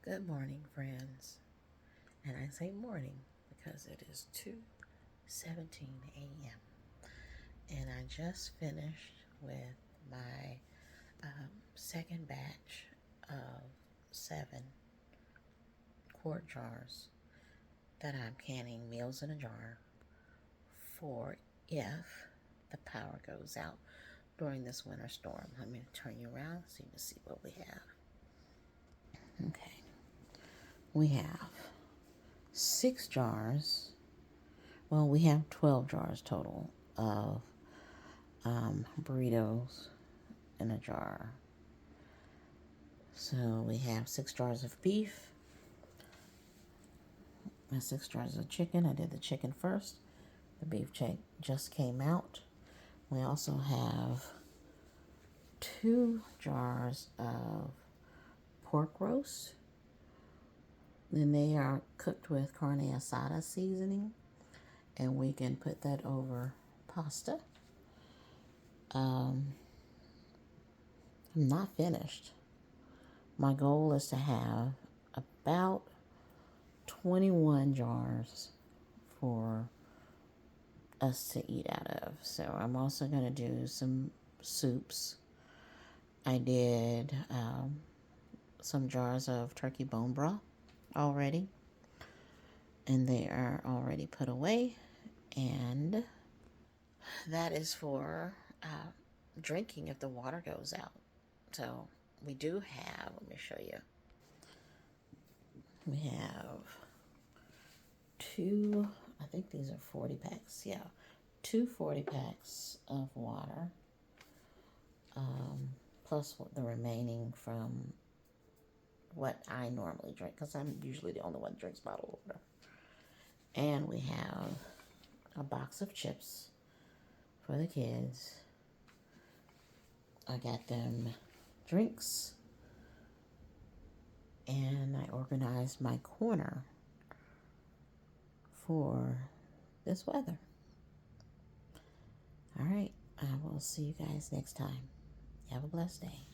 Good morning, friends. And I say morning because it is 2:17 a.m. And I just finished with my second batch of 7 quart jars that I'm canning meals in a jar for if the power goes out during this winter storm. Let me turn you around so you can see what we have. Okay, we have 6 jars. Well, we have 12 jars total of burritos in a jar. So we have 6 jars of beef and 6 jars of chicken. I did the chicken first. The beef just came out. We also have 2 jars of pork roast. Then they are cooked with carne asada seasoning, and we can put that over pasta. I'm not finished. My goal is to have about 21 jars for us to eat out of. So I'm also going to do some soups. I did some jars of turkey bone broth already, and they are already put away. And that is for drinking if the water goes out. So we do have, let me show you. We have I think these are 40 packs. Yeah, 2 40 packs of water, plus the remaining from what I normally drink, because I'm usually the only one that drinks bottled water. And we have a box of chips for the kids. I got them drinks, and I organized my corner for this weather. All right, I will see you guys next time. Have a blessed day.